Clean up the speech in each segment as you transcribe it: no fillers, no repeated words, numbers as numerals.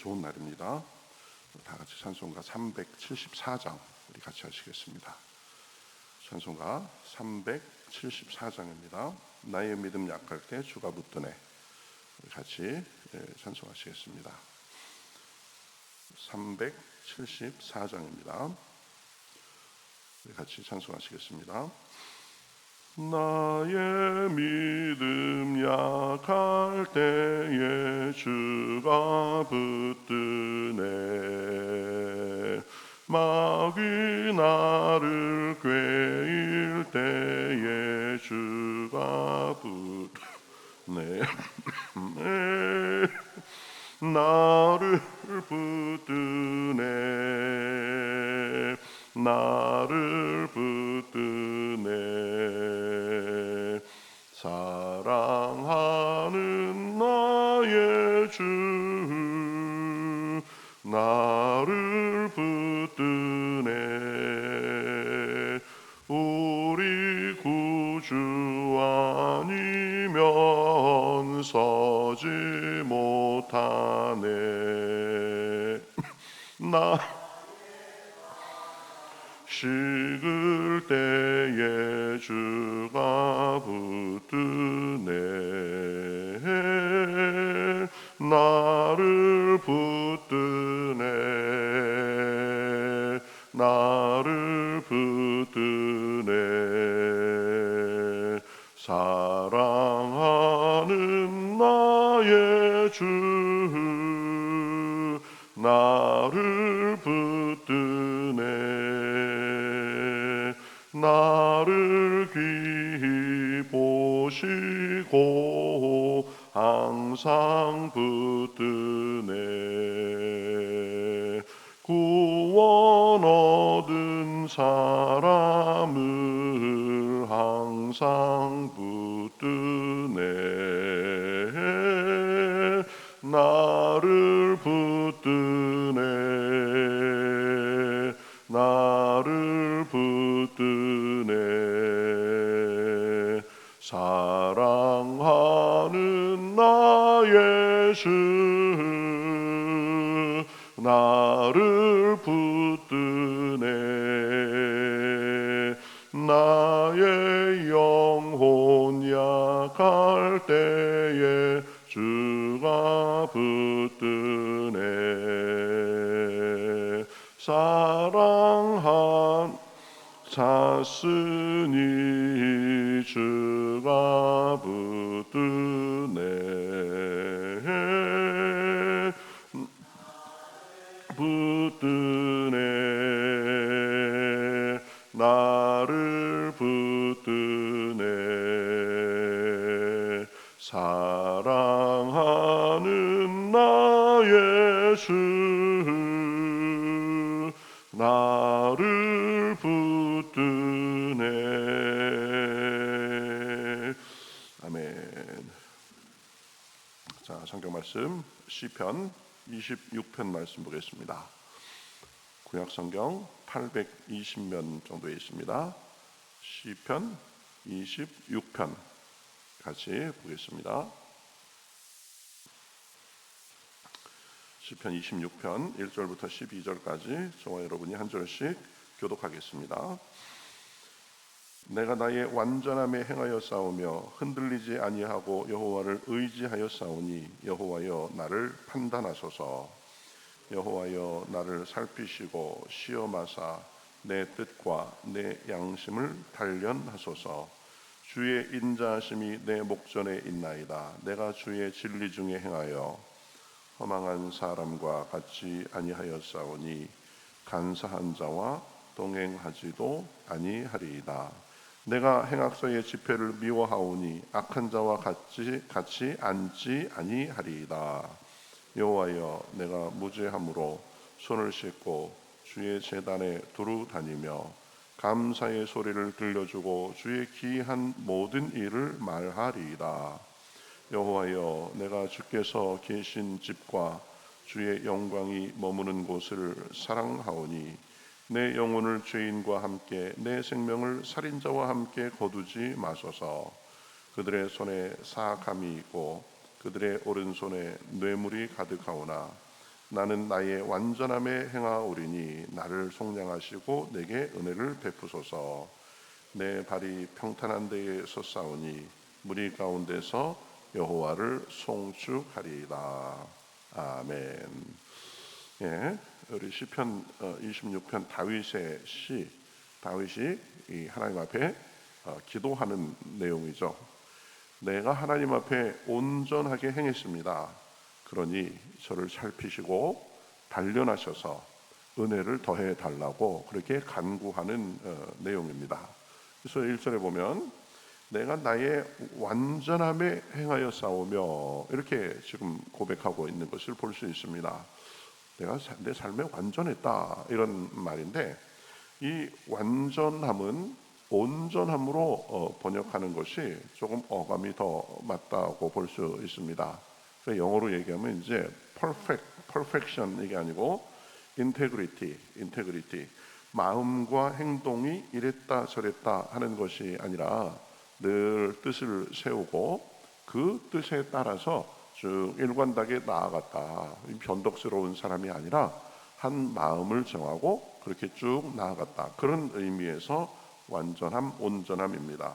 좋은 날입니다. 다 같이 찬송가 374장 우리 같이 하시겠습니다. 찬송가 374장입니다. 나의 믿음 약할 때 주가 붙드네. 우리 같이 찬송하시겠습니다. 374장입니다. 우리 같이 찬송하시겠습니다. 나의 믿음 약할 때에 주가 붙드네. 마귀 나를 꾀일 때에 주가 붙드네. 나를 붙드네. 나를 붙드네. 사랑하는 나의 주 나를 붙드네. 우리 구주 아니면 서지 못하네. 나 식을 때에 주가 붙드네. 나를 붙드네. 나를 붙드네. 사랑하는 나의 주 나를 붙드네. 나를 귀히 보시고 항상 붙드네. 구원 얻은 사람을 항상 붙드네. 나를 붙드네. 나를 붙드네. 사랑하는 나의 주 나를 붙드네. 나의 영혼 약할 때에 주가 붙드네. 사랑한 샀으니 주가 붙드네. 붙드네. 나를 붙드네. 사랑하는 나의 주 나를 붙드네. 아멘. 자, 성경 말씀 시편 26편 말씀 보겠습니다. 구약 성경 820면 정도에 있습니다. 시편 26편 같이 보겠습니다. 시편 26편 1절부터 12절까지 저와 여러분이 한 절씩 교독하겠습니다. 내가 나의 완전함에 행하여 싸우며 흔들리지 아니하고 여호와를 의지하여 싸우니 여호와여 나를 판단하소서. 여호와여 나를 살피시고 시험하사 내 뜻과 내 양심을 단련하소서. 주의 인자하심이 내 목전에 있나이다. 내가 주의 진리 중에 행하여 허망한 사람과 같이 아니하였사오니 간사한 자와 동행하지도 아니하리이다. 내가 행악서의 집회를 미워하오니 악한 자와 같이 앉지 아니하리이다. 여호와여 내가 무죄함으로 손을 씻고 주의 제단에 두루 다니며 감사의 소리를 들려주고 주의 기이한 모든 일을 말하리이다. 여호와여 내가 주께서 계신 집과 주의 영광이 머무는 곳을 사랑하오니 내 영혼을 죄인과 함께 내 생명을 살인자와 함께 거두지 마소서. 그들의 손에 사악함이 있고 그들의 오른손에 뇌물이 가득하오나 나는 나의 완전함에 행하오리니 나를 속량하시고 내게 은혜를 베푸소서. 내 발이 평탄한 데에 섰사오니 무리 가운데서 여호와를 송축하리이다. 아멘. 예, 우리 시편 26편 다윗의 시, 다윗이 이 하나님 앞에 기도하는 내용이죠. 내가 하나님 앞에 온전하게 행했습니다. 그러니 저를 살피시고 단련하셔서 은혜를 더해 달라고 그렇게 간구하는 내용입니다. 그래서 1절에 보면 내가 나의 완전함에 행하여 싸우며 이렇게 지금 고백하고 있는 것을 볼 수 있습니다. 내가 내 삶에 완전했다 이런 말인데, 이 완전함은 온전함으로 번역하는 것이 조금 어감이 더 맞다고 볼 수 있습니다. 영어로 얘기하면 이제 perfection 이게 아니고 integrity, 마음과 행동이 이랬다 저랬다 하는 것이 아니라 늘 뜻을 세우고 그 뜻에 따라서 쭉 일관되게 나아갔다. 변덕스러운 사람이 아니라 한 마음을 정하고 그렇게 쭉 나아갔다. 그런 의미에서 완전함, 온전함입니다.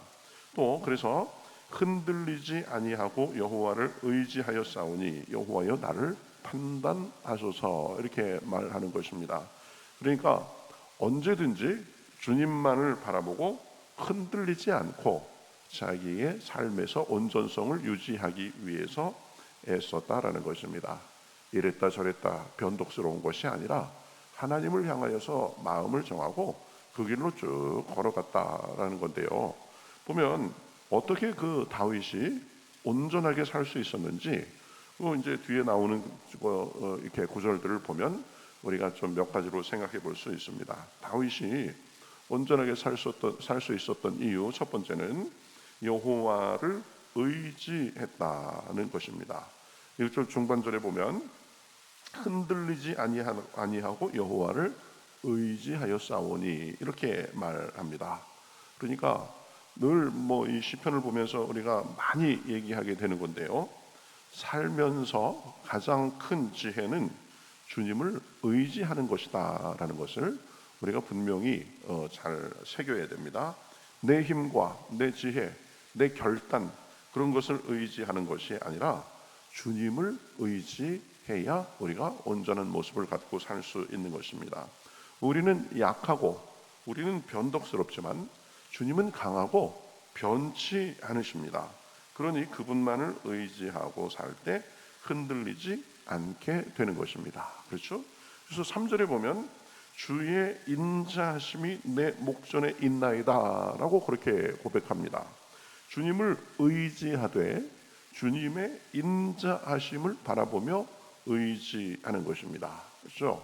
또 그래서 흔들리지 아니하고 여호와를 의지하여 싸우니 여호와여 나를 판단하소서 이렇게 말하는 것입니다. 그러니까 언제든지 주님만을 바라보고 흔들리지 않고 자기의 삶에서 온전성을 유지하기 위해서 애썼다라는 것입니다. 이랬다 저랬다 변덕스러운 것이 아니라 하나님을 향하여서 마음을 정하고 그 길로 쭉 걸어갔다라는 건데요. 보면 어떻게 그 다윗이 온전하게 살 수 있었는지 이제 뒤에 나오는 이렇게 구절들을 보면 우리가 좀 몇 가지로 생각해 볼 수 있습니다. 다윗이 온전하게 살 수 있었던 이유, 첫 번째는 여호와를 의지했다는 것입니다. 1절 중반절에 보면 흔들리지 아니하고 여호와를 의지하여 싸우니 이렇게 말합니다. 그러니까 늘 이 시편을 보면서 우리가 많이 얘기하게 되는 건데요. 살면서 가장 큰 지혜는 주님을 의지하는 것이다라는 것을 우리가 분명히 잘 새겨야 됩니다. 내 힘과 내 지혜, 내 결단 그런 것을 의지하는 것이 아니라 주님을 의지해야 우리가 온전한 모습을 갖고 살 수 있는 것입니다. 우리는 약하고 우리는 변덕스럽지만 주님은 강하고 변치 않으십니다. 그러니 그분만을 의지하고 살 때 흔들리지 않게 되는 것입니다. 그렇죠? 그래서 3절에 보면 주의 인자하심이 내 목전에 있나이다 라고 그렇게 고백합니다. 주님을 의지하되 주님의 인자하심을 바라보며 의지하는 것입니다. 그렇죠?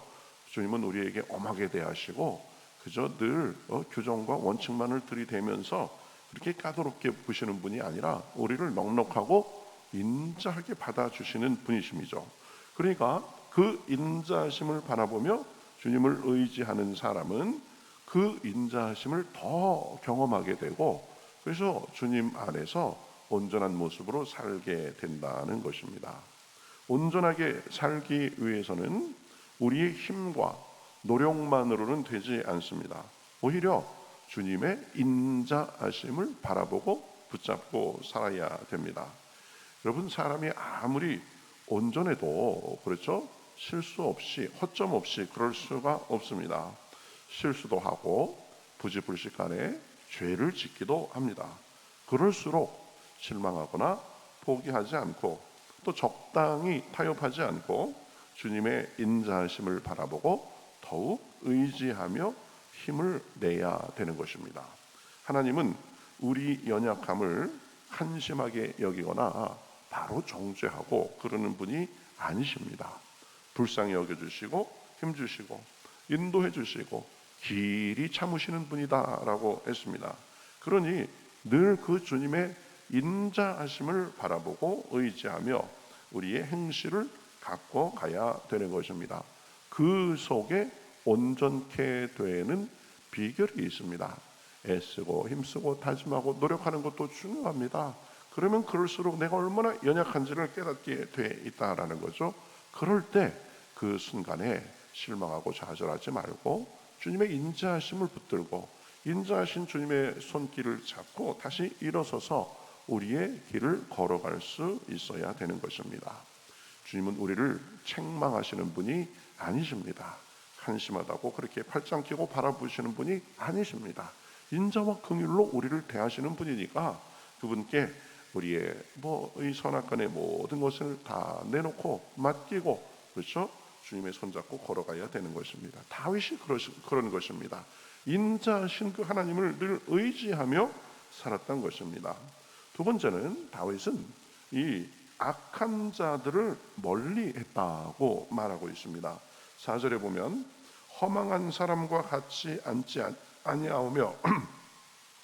주님은 우리에게 엄하게 대하시고 그저 늘 규정과 원칙만을 들이대면서 그렇게 까다롭게 보시는 분이 아니라 우리를 넉넉하고 인자하게 받아주시는 분이심이죠. 그러니까 그 인자하심을 바라보며 주님을 의지하는 사람은 그 인자하심을 더 경험하게 되고 그래서 주님 안에서 온전한 모습으로 살게 된다는 것입니다. 온전하게 살기 위해서는 우리의 힘과 노력만으로는 되지 않습니다. 오히려 주님의 인자하심을 바라보고 붙잡고 살아야 됩니다. 여러분, 사람이 아무리 온전해도 그렇죠? 실수 없이 허점 없이 그럴 수가 없습니다. 실수도 하고 부지불식간에 죄를 짓기도 합니다. 그럴수록 실망하거나 포기하지 않고 또 적당히 타협하지 않고 주님의 인자하심을 바라보고 더욱 의지하며 힘을 내야 되는 것입니다. 하나님은 우리 연약함을 한심하게 여기거나 바로 정죄하고 그러는 분이 아니십니다. 불쌍히 여겨주시고 힘주시고 인도해 주시고 길이 참으시는 분이다라고 했습니다. 그러니 늘 그 주님의 인자하심을 바라보고 의지하며 우리의 행실을 갖고 가야 되는 것입니다. 그 속에 온전케 되는 비결이 있습니다. 애쓰고 힘쓰고 다짐하고 노력하는 것도 중요합니다. 그러면 그럴수록 내가 얼마나 연약한지를 깨닫게 돼 있다라는 거죠. 그럴 때 그 순간에 실망하고 좌절하지 말고 주님의 인자하심을 붙들고 인자하신 주님의 손길을 잡고 다시 일어서서 우리의 길을 걸어갈 수 있어야 되는 것입니다. 주님은 우리를 책망하시는 분이 아니십니다. 한심하다고 그렇게 팔짱 끼고 바라보시는 분이 아니십니다. 인자와 긍휼로 우리를 대하시는 분이니까 그분께 우리의 이 선악간의 모든 것을 다 내놓고 맡기고, 그렇죠? 주님의 손잡고 걸어가야 되는 것입니다. 다윗이 그런 것입니다. 인자하신 그 하나님을 늘 의지하며 살았던 것입니다. 두 번째는 다윗은 이 악한 자들을 멀리했다고 말하고 있습니다. 4절에 보면 허망한 사람과 같이 앉지 아니하오며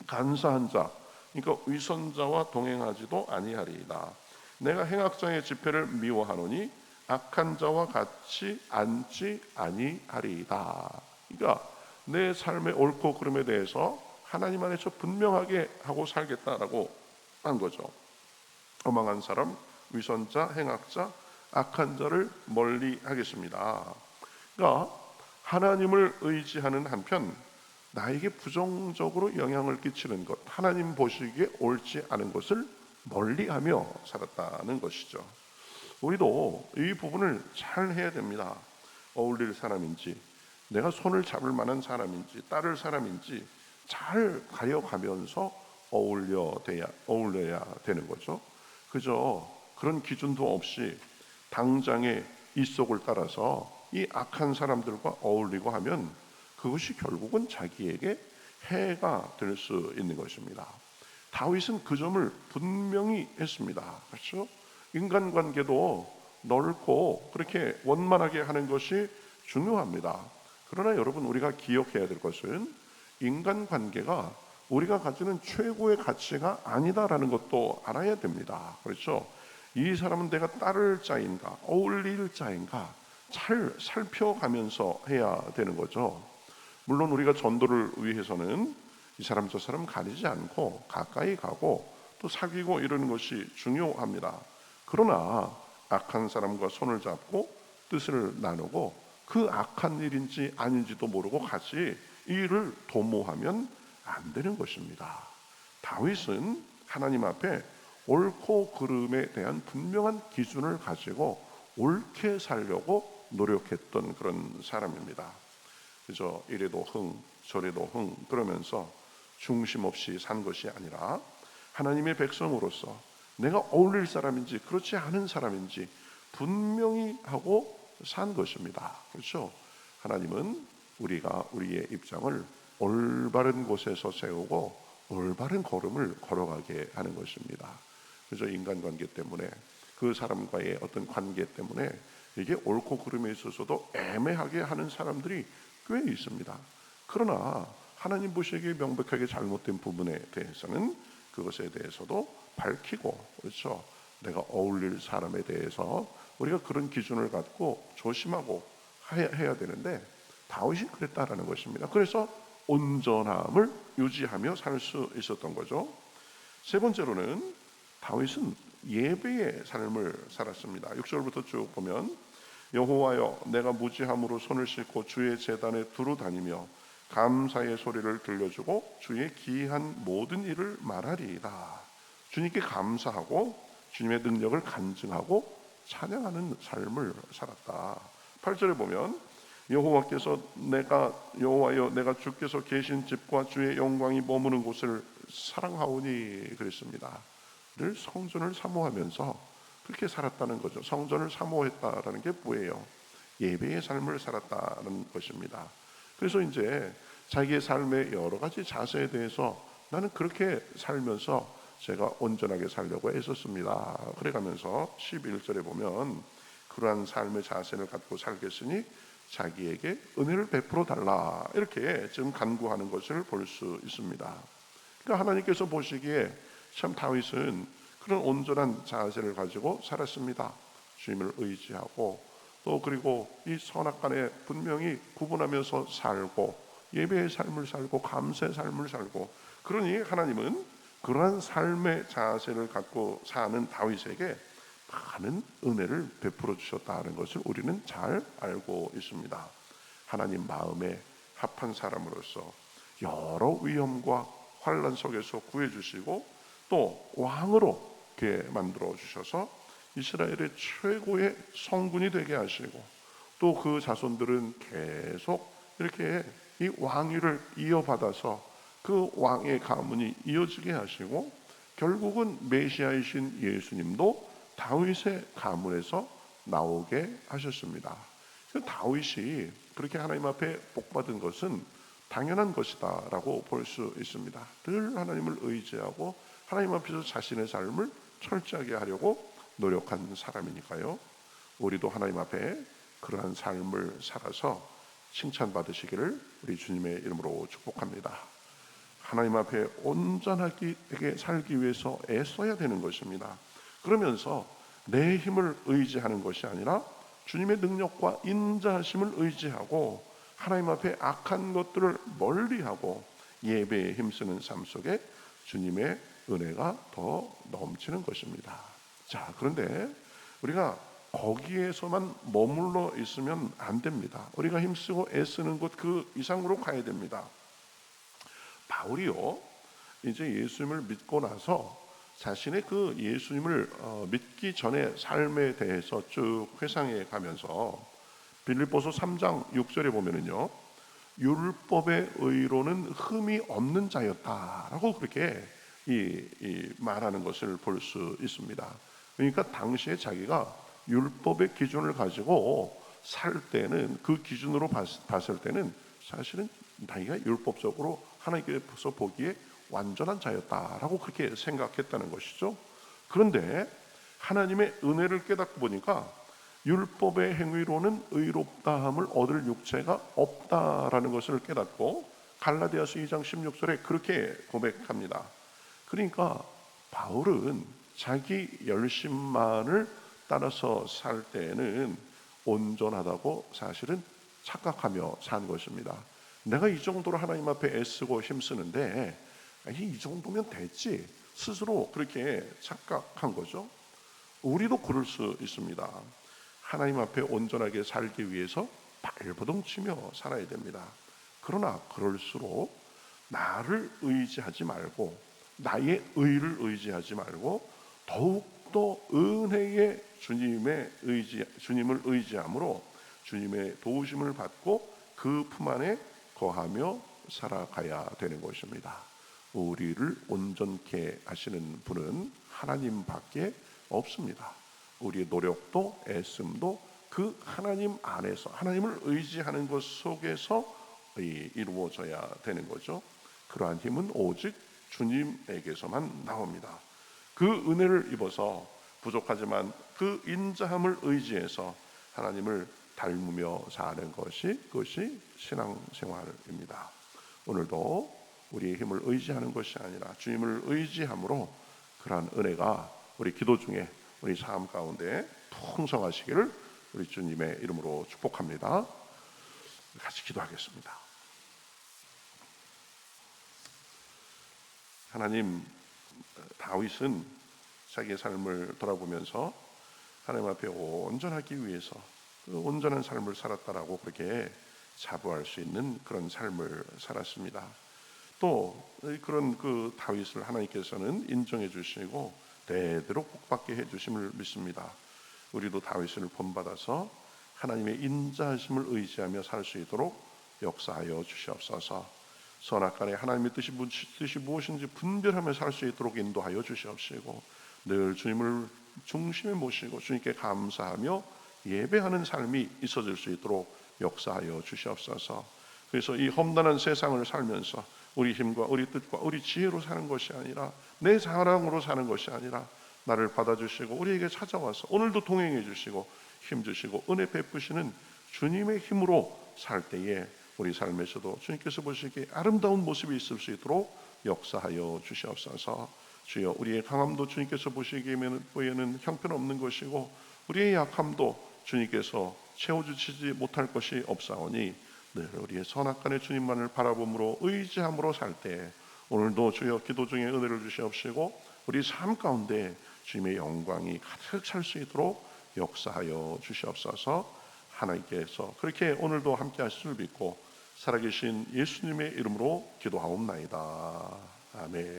간사한 자, 그러니까 위선자와 동행하지도 아니하리이다. 내가 행악자의 집회를 미워하노니 악한 자와 같이 앉지 아니하리이다. 그러니까 내 삶의 옳고 그름에 대해서 하나님 안에서 분명하게 하고 살겠다라고 한 거죠. 허망한 사람, 위선자, 행악자, 악한 자를 멀리 하겠습니다. 그러니까 하나님을 의지하는 한편 나에게 부정적으로 영향을 끼치는 것, 하나님 보시기에 옳지 않은 것을 멀리하며 살았다는 것이죠. 우리도 이 부분을 잘 해야 됩니다. 어울릴 사람인지, 내가 손을 잡을 만한 사람인지, 따를 사람인지 잘 가려가면서 어울려야 되는 거죠. 그저 그런 기준도 없이 당장의 이속을 따라서 이 악한 사람들과 어울리고 하면 그것이 결국은 자기에게 해가 될 수 있는 것입니다. 다윗은 그 점을 분명히 했습니다. 그렇죠? 인간관계도 넓고 그렇게 원만하게 하는 것이 중요합니다. 그러나 여러분, 우리가 기억해야 될 것은 인간관계가 우리가 가지는 최고의 가치가 아니다라는 것도 알아야 됩니다. 그렇죠? 이 사람은 내가 따를 자인가, 어울릴 자인가 잘 살펴가면서 해야 되는 거죠. 물론 우리가 전도를 위해서는 이 사람 저 사람 가리지 않고 가까이 가고 또 사귀고 이러는 것이 중요합니다. 그러나 악한 사람과 손을 잡고 뜻을 나누고 그 악한 일인지 아닌지도 모르고 같이 이 일을 도모하면 안 되는 것입니다. 다윗은 하나님 앞에 옳고 그름에 대한 분명한 기준을 가지고 옳게 살려고 노력했던 그런 사람입니다. 그저 이래도 흥 저래도 흥 그러면서 중심 없이 산 것이 아니라 하나님의 백성으로서 내가 어울릴 사람인지 그렇지 않은 사람인지 분명히 하고 산 것입니다. 그렇죠? 하나님은 우리가 우리의 입장을 올바른 곳에서 세우고 올바른 걸음을 걸어가게 하는 것입니다. 그래서 인간관계 때문에 그 사람과의 어떤 관계 때문에 이게 옳고 그름에 있어서도 애매하게 하는 사람들이 꽤 있습니다. 그러나 하나님 보시기에 명백하게 잘못된 부분에 대해서는 그것에 대해서도 밝히고, 그렇죠? 내가 어울릴 사람에 대해서 우리가 그런 기준을 갖고 조심하고 해야 되는데 다윗이 그랬다라는 것입니다. 그래서 온전함을 유지하며 살 수 있었던 거죠. 세 번째로는 다윗은 예배의 삶을 살았습니다. 6절부터 쭉 보면 여호와여 내가 무지함으로 손을 씻고 주의 제단에 두루 다니며 감사의 소리를 들려주고 주의 기이한 모든 일을 말하리이다. 주님께 감사하고 주님의 능력을 간증하고 찬양하는 삶을 살았다. 8절에 보면 여호와여 내가 주께서 계신 집과 주의 영광이 머무는 곳을 사랑하오니 그랬습니다. 늘 성전을 사모하면서 그렇게 살았다는 거죠. 성전을 사모했다라는 게 뭐예요? 예배의 삶을 살았다는 것입니다. 그래서 이제 자기의 삶의 여러 가지 자세에 대해서 나는 그렇게 살면서 제가 온전하게 살려고 애썼습니다. 그래가면서 11절에 보면 그러한 삶의 자세를 갖고 살겠으니 자기에게 은혜를 베풀어 달라 이렇게 지금 간구하는 것을 볼 수 있습니다. 그러니까 하나님께서 보시기에 참 다윗은 그런 온전한 자세를 가지고 살았습니다. 주님을 의지하고 또 그리고 이 선악간에 분명히 구분하면서 살고 예배의 삶을 살고 감사의 삶을 살고, 그러니 하나님은 그러한 삶의 자세를 갖고 사는 다윗에게 많은 은혜를 베풀어 주셨다는 것을 우리는 잘 알고 있습니다. 하나님 마음에 합한 사람으로서 여러 위험과 환난 속에서 구해주시고 또 왕으로 이렇게 만들어 주셔서 이스라엘의 최고의 성군이 되게 하시고 또 그 자손들은 계속 이렇게 이 왕위를 이어받아서 그 왕의 가문이 이어지게 하시고 결국은 메시아이신 예수님도 다윗의 가문에서 나오게 하셨습니다. 다윗이 그렇게 하나님 앞에 복받은 것은 당연한 것이다 라고 볼 수 있습니다. 늘 하나님을 의지하고 하나님 앞에서 자신의 삶을 철저하게 하려고 노력한 사람이니까요. 우리도 하나님 앞에 그러한 삶을 살아서 칭찬받으시기를 우리 주님의 이름으로 축복합니다. 하나님 앞에 온전하게 살기 위해서 애써야 되는 것입니다. 그러면서 내 힘을 의지하는 것이 아니라 주님의 능력과 인자하심을 의지하고 하나님 앞에 악한 것들을 멀리하고 예배에 힘쓰는 삶 속에 주님의 은혜가 더 넘치는 것입니다. 자, 그런데 우리가 거기에서만 머물러 있으면 안 됩니다. 우리가 힘쓰고 애쓰는 곳 그 이상으로 가야 됩니다. 바울이요, 이제 예수님을 믿고 나서 자신의 그 예수님을 믿기 전의 삶에 대해서 쭉 회상해 가면서 빌립보서 3장 6절에 보면은요, 율법의 의로는 흠이 없는 자였다라고 그렇게 말하는 것을 볼 수 있습니다. 그러니까 당시에 자기가 율법의 기준을 가지고 살 때는 그 기준으로 봤을 때는 사실은 자기가 율법적으로 하나님께서 보기에 완전한 자였다라고 그렇게 생각했다는 것이죠. 그런데 하나님의 은혜를 깨닫고 보니까 율법의 행위로는 의롭다함을 얻을 육체가 없다라는 것을 깨닫고 갈라디아서 2장 16절에 그렇게 고백합니다. 그러니까 바울은 자기 열심만을 따라서 살 때는 온전하다고 사실은 착각하며 산 것입니다. 내가 이 정도로 하나님 앞에 애쓰고 힘쓰는데 이 정도면 됐지 스스로 그렇게 착각한 거죠. 우리도 그럴 수 있습니다. 하나님 앞에 온전하게 살기 위해서 발버둥 치며 살아야 됩니다. 그러나 그럴수록 나를 의지하지 말고 나의 의를 의지하지 말고 더욱더 은혜의 주님을 의지함으로 주님의 도우심을 받고 그 품 안에 거하며 살아가야 되는 것입니다. 우리를 온전케 하시는 분은 하나님밖에 없습니다. 우리의 노력도 애씀도 그 하나님 안에서 하나님을 의지하는 것 속에서 이루어져야 되는 거죠. 그러한 힘은 오직 주님에게서만 나옵니다. 그 은혜를 입어서 부족하지만 그 인자함을 의지해서 하나님을 닮으며 사는 그것이 신앙생활입니다. 오늘도 우리의 힘을 의지하는 것이 아니라 주님을 의지함으로 그러한 은혜가 우리 기도 중에 우리 삶 가운데 풍성하시기를 우리 주님의 이름으로 축복합니다. 같이 기도하겠습니다. 하나님, 다윗은 자기의 삶을 돌아보면서 하나님 앞에 온전하기 위해서 그 온전한 삶을 살았다라고 그렇게 자부할 수 있는 그런 삶을 살았습니다. 또 그런 그 다윗을 하나님께서는 인정해 주시고 대대로 복받게 해 주심을 믿습니다. 우리도 다윗을 본받아서 하나님의 인자하심을 의지하며 살 수 있도록 역사하여 주시옵소서. 선악간에 하나님의 뜻이 무엇인지 분별하며 살 수 있도록 인도하여 주시옵시고 늘 주님을 중심에 모시고 주님께 감사하며 예배하는 삶이 있어질 수 있도록 역사하여 주시옵소서. 그래서 이 험난한 세상을 살면서 우리 힘과 우리 뜻과 우리 지혜로 사는 것이 아니라 내 자랑으로 사는 것이 아니라 나를 받아주시고 우리에게 찾아와서 오늘도 동행해 주시고 힘 주시고 은혜 베푸시는 주님의 힘으로 살 때에 우리 삶에서도 주님께서 보시기에 아름다운 모습이 있을 수 있도록 역사하여 주시옵소서. 주여, 우리의 강함도 주님께서 보시기에는 형편없는 것이고 우리의 약함도 주님께서 채워주시지 못할 것이 없사오니 늘 우리의 선악간의 주님만을 바라봄으로 의지함으로 살 때 오늘도 주여 기도 중에 은혜를 주시옵시고 우리 삶 가운데 주님의 영광이 가득 찰 수 있도록 역사하여 주시옵소서. 하나님께서 그렇게 오늘도 함께 하실 줄 믿고 살아계신 예수님의 이름으로 기도하옵나이다. 아멘.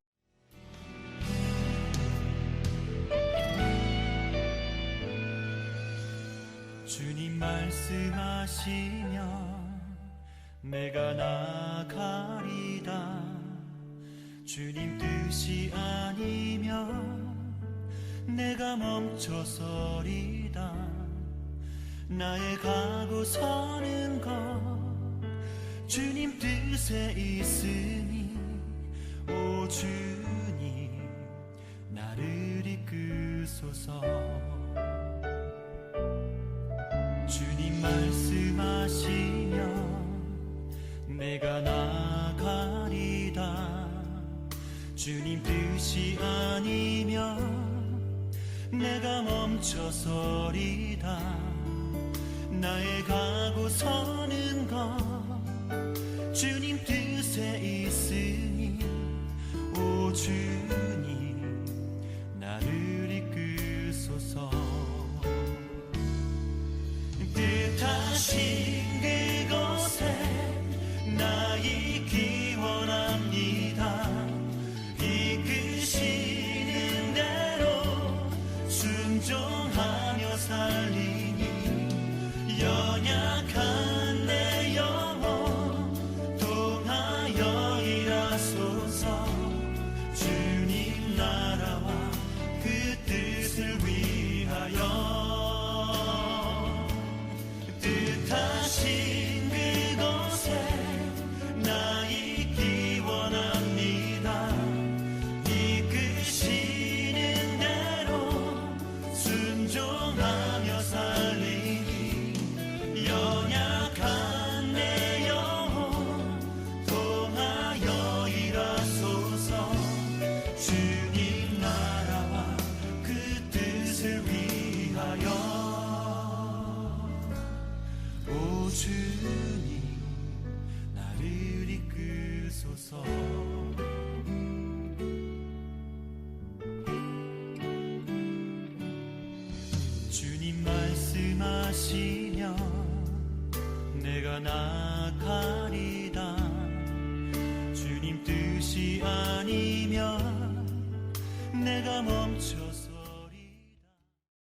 주님 말씀하시면 내가 나가리다. 주님 뜻이 아니면 내가 멈춰서리다. 나의 가고 서는 것 주님 뜻에 있으니 오 주님 나를 이끄소서. 주님 말씀하시면 내가 나가리다. 주님 뜻이 아니면 내가 멈춰서리다. 나의 가고 서는 것 주님 뜻에 있으니 오 주님 나를 이끄소서. 뜻하신 그곳에 나 있기 원합니다. 이끄시는 대로 순종하며 살리니 연약한 내 영혼 통하여 일하소서. 주님 나라와 그 뜻을 위하여 뜻하신 그곳에 나 있기 원합니다. 이끄시는 대로 순종하며 살리니 연약한 내 영혼 통하여 일하소서. 주님 나라와 그 뜻을 위하여 오 주님 나를 이끄소서. 주님 말씀하시면 내가 나가리다. 주님 뜻이 아니면 내가 멈춰서